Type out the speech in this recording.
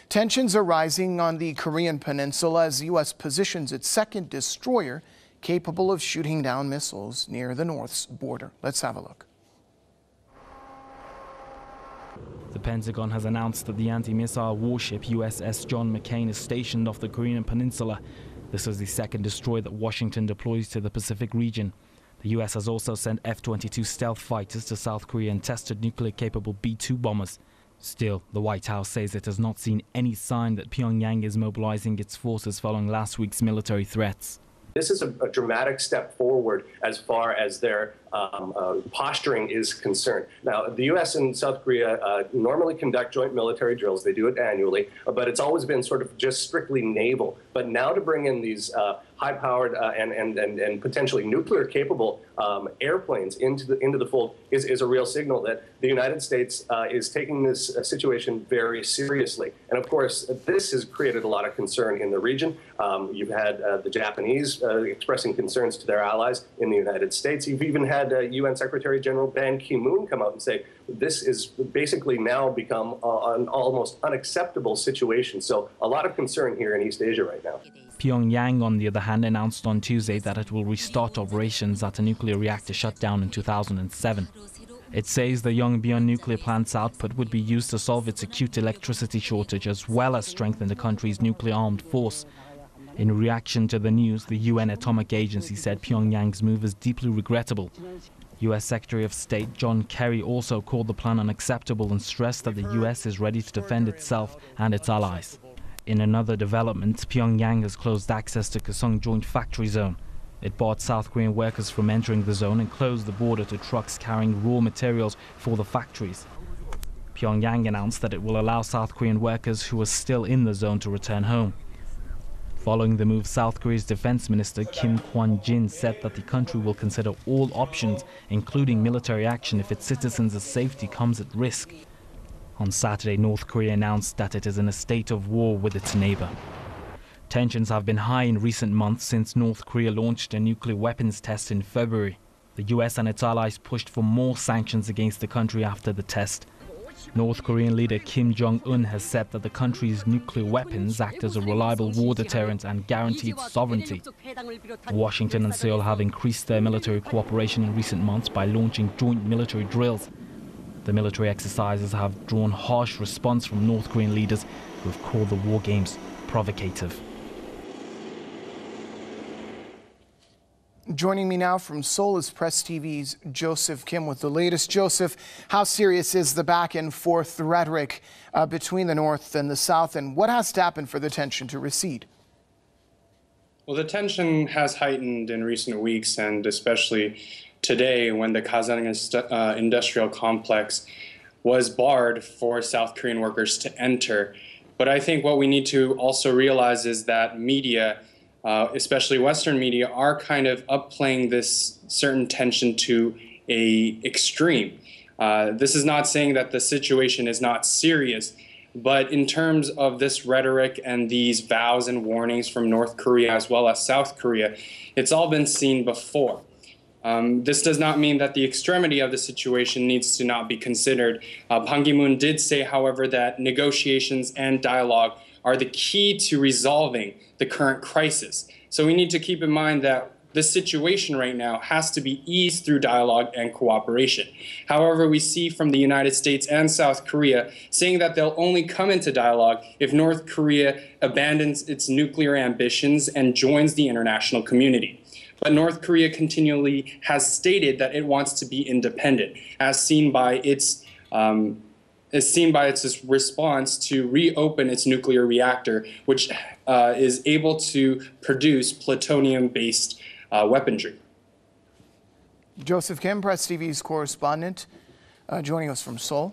Tensions are rising on the Korean peninsula as the U.S. positions its second destroyer capable of shooting down missiles near the North's border. Let's have a look. The Pentagon has announced that the anti-missile warship USS John McCain is stationed off the Korean peninsula. This is the second destroyer that Washington deploys to the Pacific region. The U.S. has also sent F-22 stealth fighters to South Korea and tested nuclear-capable B-2 bombers. Still, the White House says it has not seen any sign that Pyongyang is mobilizing its forces following last week's military threats. This is a dramatic step forward as far as their posturing is concerned. Now, the U.S. and South Korea normally conduct joint military drills. They do it annually, but it's always been sort of just strictly naval. But now to bring in these high-powered and potentially nuclear-capable airplanes into the fold is a real signal that the United States is taking this situation very seriously. And of course, this has created a lot of concern in the region. You've had the Japanese expressing concerns to their allies in the United States. You've even had UN Secretary General Ban Ki-moon come out and say this is basically now become an almost unacceptable situation. So a lot of concern here in East Asia right now. Pyongyang, on the other hand, announced on Tuesday that it will restart operations at a nuclear reactor shut down in 2007. It says the Yongbyon nuclear plant's output would be used to solve its acute electricity shortage as well as strengthen the country's nuclear-armed force. In reaction to the news, the UN Atomic Agency said Pyongyang's move is deeply regrettable. U.S. Secretary of State John Kerry also called the plan unacceptable and stressed that the U.S. is ready to defend itself and its allies. In another development, Pyongyang has closed access to Kaesong Joint Factory Zone. It barred South Korean workers from entering the zone and closed the border to trucks carrying raw materials for the factories. Pyongyang announced that it will allow South Korean workers who are still in the zone to return home. Following the move, South Korea's defense minister Kim Kwon-jin said that the country will consider all options, including military action, if its citizens' safety comes at risk. On Saturday, North Korea announced that it is in a state of war with its neighbor. Tensions have been high in recent months since North Korea launched a nuclear weapons test in February. The US and its allies pushed for more sanctions against the country after the test. North Korean leader Kim Jong-un has said that the country's nuclear weapons act as a reliable war deterrent and guarantee its sovereignty. Washington and Seoul have increased their military cooperation in recent months by launching joint military drills. The military exercises have drawn harsh response from North Korean leaders who have called the war games provocative. Joining me now from Seoul is Press TV's Joseph Kim with the latest. Joseph, how serious is the back and forth rhetoric between the North and the South, and what has to happen for the tension to recede? Well, the tension has heightened in recent weeks, and especially today when the Kaesong industrial complex was barred for South Korean workers to enter. But I think what we need to also realize is that media, especially Western media, are kind of upplaying this certain tension to an extreme. This is not saying that the situation is not serious, but in terms of this rhetoric and these vows and warnings from North Korea as well as South Korea, it's all been seen before. This does not mean that the extremity of the situation needs to not be considered. Ban Ki-moon did say, however, that negotiations and dialogue are the key to resolving the current crisis. So we need to keep in mind that the situation right now has to be eased through dialogue and cooperation. However, we see from the United States and South Korea saying that they'll only come into dialogue if North Korea abandons its nuclear ambitions and joins the international community. But North Korea continually has stated that it wants to be independent, as seen by its response to reopen its nuclear reactor, which is able to produce plutonium-based weaponry. Joseph Kim, Press TV's correspondent, joining us from Seoul.